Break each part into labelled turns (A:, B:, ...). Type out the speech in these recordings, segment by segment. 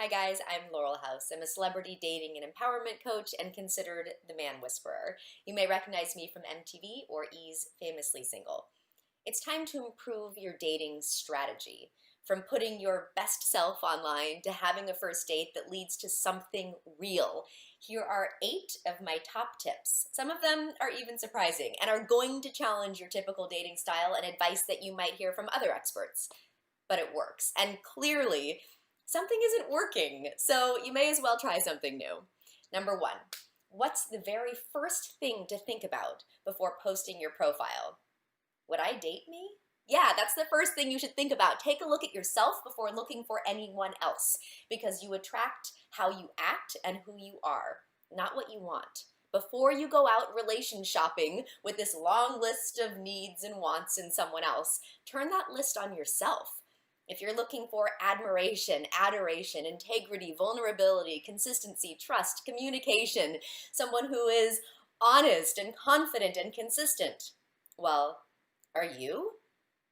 A: Hi guys, I'm Laurel House. I'm a celebrity dating and empowerment coach and considered the man whisperer. You may recognize me from MTV or E's Famously Single. It's time to improve your dating strategy. From putting your best self online to having a first date that leads to something real. Here are 8 of my top tips. Some of them are even surprising and are going to challenge your typical dating style and advice that you might hear from other experts, but it works. And clearly, something isn't working, so you may as well try something new. Number 1, what's the very first thing to think about before posting your profile? Would I date me? Yeah, that's the first thing you should think about. Take a look at yourself before looking for anyone else, because you attract how you act and who you are, not what you want. Before you go out relation shopping with this long list of needs and wants in someone else, turn that list on yourself. If you're looking for admiration, adoration, integrity, vulnerability, consistency, trust, communication, someone who is honest and confident and consistent, well, are you?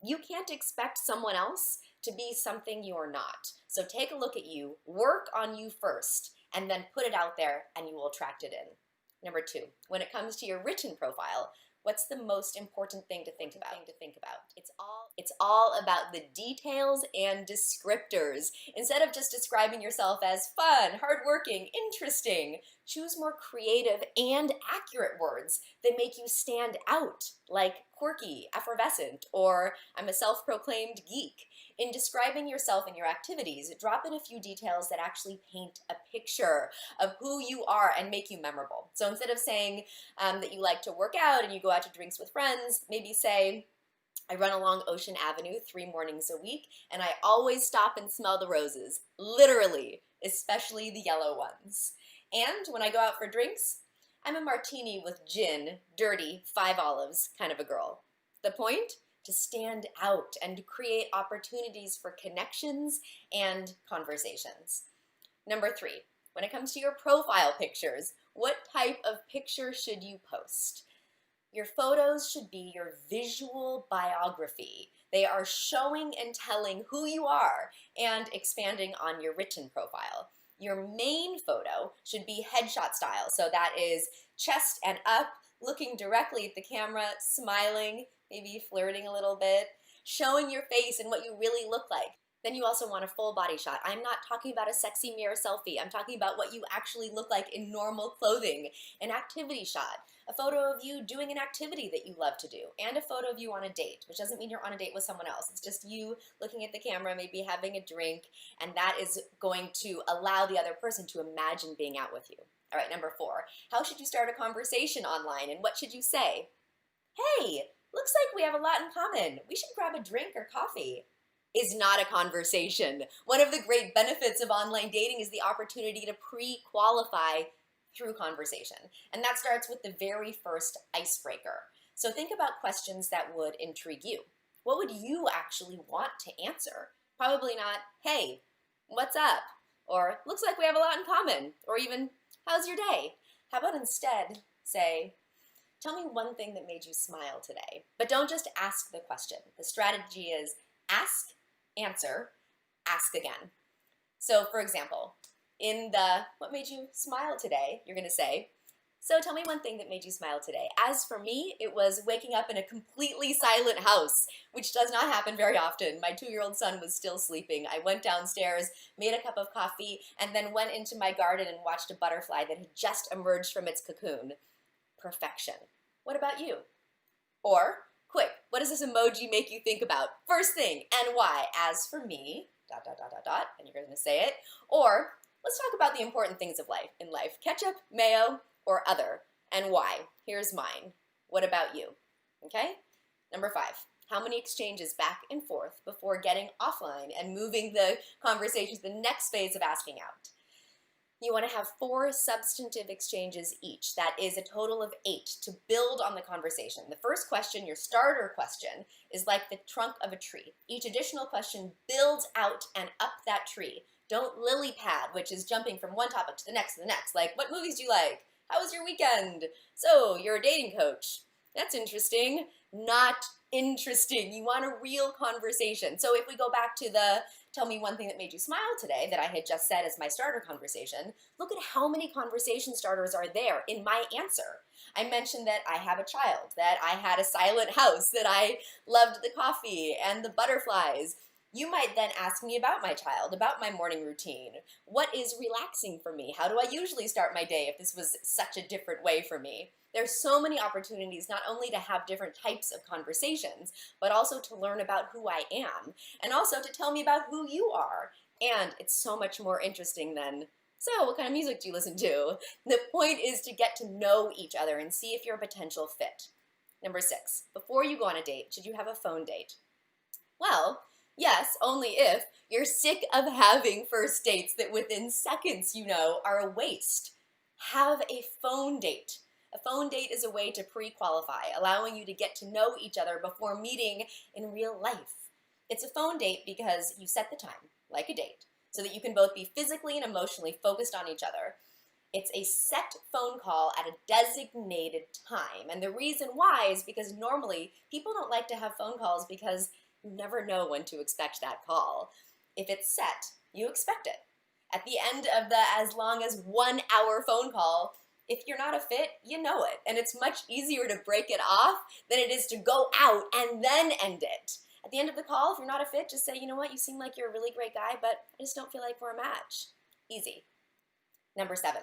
A: You can't expect someone else to be something you're not. So take a look at you, work on you first, and then put it out there and you will attract it in. Number 2, when it comes to your written profile, what's the most important thing to think about? It's all about the details and descriptors. Instead of just describing yourself as fun, hardworking, interesting, choose more creative and accurate words that make you stand out, like quirky, effervescent, or I'm a self-proclaimed geek. In describing yourself and your activities, drop in a few details that actually paint a picture of who you are and make you memorable. So instead of saying that you like to work out and you go out to drinks with friends, maybe say, I run along Ocean Avenue 3 mornings a week, and I always stop and smell the roses, literally, especially the yellow ones. And when I go out for drinks, I'm a martini with gin, dirty, 5 olives kind of a girl. The point? To stand out and to create opportunities for connections and conversations. Number 3, when it comes to your profile pictures, what type of picture should you post? Your photos should be your visual biography. They are showing and telling who you are and expanding on your written profile. Your main photo should be headshot style, so that is chest and up, looking directly at the camera, smiling, maybe flirting a little bit, showing your face and what you really look like. Then you also want a full body shot. I'm not talking about a sexy mirror selfie. I'm talking about what you actually look like in normal clothing, an activity shot, a photo of you doing an activity that you love to do, and a photo of you on a date, which doesn't mean you're on a date with someone else. It's just you looking at the camera, maybe having a drink, and that is going to allow the other person to imagine being out with you. All right, number 4, how should you start a conversation online, and what should you say? Hey, looks like we have a lot in common. We should grab a drink or coffee. Is not a conversation. One of the great benefits of online dating is the opportunity to pre-qualify through conversation. And that starts with the very first icebreaker. So think about questions that would intrigue you. What would you actually want to answer? Probably not, hey, what's up? Or looks like we have a lot in common. Or even, how's your day? How about instead say, tell me one thing that made you smile today. But don't just ask the question. The strategy is ask, answer, ask again. So for example, in the what made you smile today, you're gonna say, so tell me one thing that made you smile today. As for me, it was waking up in a completely silent house, which does not happen very often. My 2-year-old son was still sleeping. I went downstairs, made a cup of coffee, and then went into my garden and watched a butterfly that had just emerged from its cocoon. Perfection. What about you? Or, quick, what does this emoji make you think about? First thing, and why? As for me, dot, dot, dot, dot, dot, and you're going to say it. Or, let's talk about the important things of life in life. Ketchup, mayo, or other, and why? Here's mine. What about you? Okay? Number 5, how many exchanges back and forth before getting offline and moving the conversation to the next phase of asking out? You want to have 4 substantive exchanges each. That is a total of 8 to build on the conversation. The first question, your starter question, is like the trunk of a tree. Each additional question builds out and up that tree. Don't lily pad, which is jumping from one topic to the next to the next. Like, what movies do you like? How was your weekend? So, you're a dating coach. That's interesting. not interesting. You want a real conversation. So if we go back to the tell me one thing that made you smile today that I had just said as my starter conversation, look at how many conversation starters are there in my answer. I mentioned that I have a child, that I had a silent house, that I loved the coffee and the butterflies. You might then ask me about my child, about my morning routine. What is relaxing for me? How do I usually start my day if this was such a different way for me? There's so many opportunities not only to have different types of conversations, but also to learn about who I am, and also to tell me about who you are. And it's so much more interesting than, so what kind of music do you listen to? The point is to get to know each other and see if you're a potential fit. Number 6, before you go on a date, should you have a phone date? Well, yes, only if you're sick of having first dates that within seconds you know are a waste. Have a phone date. A phone date is a way to pre-qualify, allowing you to get to know each other before meeting in real life. It's a phone date because you set the time, like a date, so that you can both be physically and emotionally focused on each other. It's a set phone call at a designated time. And the reason why is because normally people don't like to have phone calls because you never know when to expect that call. If it's set, you expect it. At the end of the as long as 1 hour phone call, if you're not a fit, you know it. And it's much easier to break it off than it is to go out and then end it. At the end of the call, if you're not a fit, just say, you know what, you seem like you're a really great guy, but I just don't feel like we're a match. Easy. Number 7,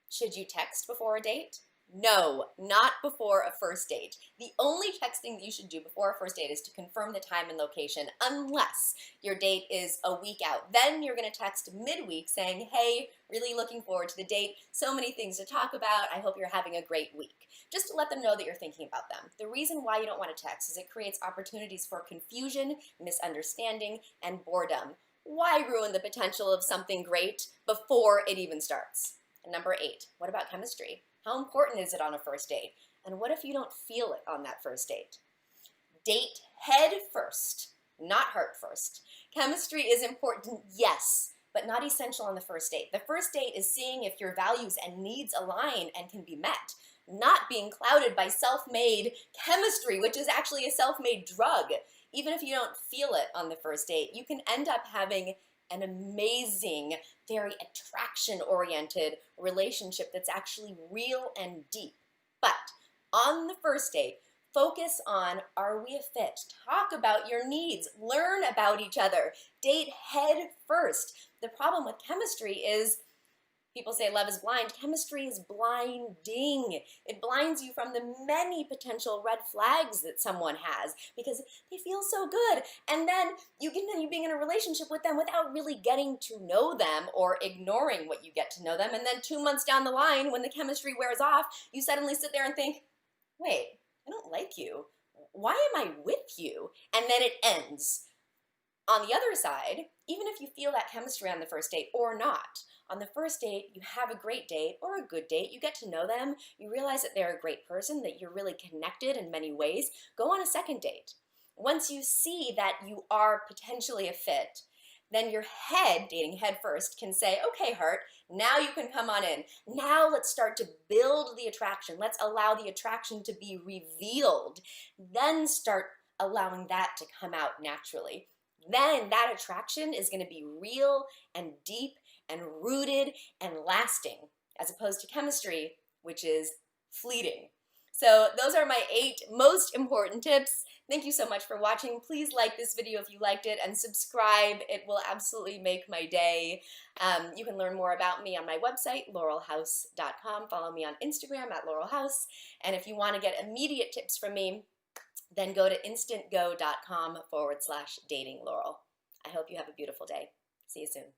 A: should you text before a date? No, not before a first date. The only texting that you should do before a first date is to confirm the time and location, unless your date is a week out. Then you're going to text midweek saying, hey, really looking forward to the date. So many things to talk about. I hope you're having a great week. Just to let them know that you're thinking about them. The reason why you don't want to text is it creates opportunities for confusion, misunderstanding, and boredom. Why ruin the potential of something great before it even starts? And number 8, what about chemistry? How important is it on a first date? And what if you don't feel it on that first date? Date head first, not heart first. Chemistry is important, yes, but not essential on the first date. The first date is seeing if your values and needs align and can be met, not being clouded by self-made chemistry, which is actually a self-made drug. Even if you don't feel it on the first date, you can end up having an amazing, very attraction-oriented relationship that's actually real and deep. But on the first date, focus on, are we a fit? Talk about your needs. Learn about each other. Date head first. The problem with chemistry is people say love is blind. Chemistry is blinding. It blinds you from the many potential red flags that someone has because they feel so good. And then you continue being in a relationship with them without really getting to know them or ignoring what you get to know them. And then 2 months down the line, when the chemistry wears off, you suddenly sit there and think, wait, I don't like you. Why am I with you? And then it ends. On the other side, even if you feel that chemistry on the first date or not, on the first date, you have a great date or a good date, you get to know them, you realize that they're a great person, that you're really connected in many ways, go on a second date. Once you see that you are potentially a fit, then your head, dating head first, can say, okay, heart, now you can come on in. Now let's start to build the attraction. Let's allow the attraction to be revealed. Then start allowing that to come out naturally. Then that attraction is going to be real and deep and rooted and lasting, as opposed to chemistry, which is fleeting. So those are my 8 most important tips. Thank you so much for watching. Please like this video if you liked it and subscribe. It will absolutely make my day. You can learn more about me on my website, laurelhouse.com. Follow me on Instagram at laurelhouse. And if you want to get immediate tips from me, then go to instantgo.com/dating Laurel. I hope you have a beautiful day. See you soon.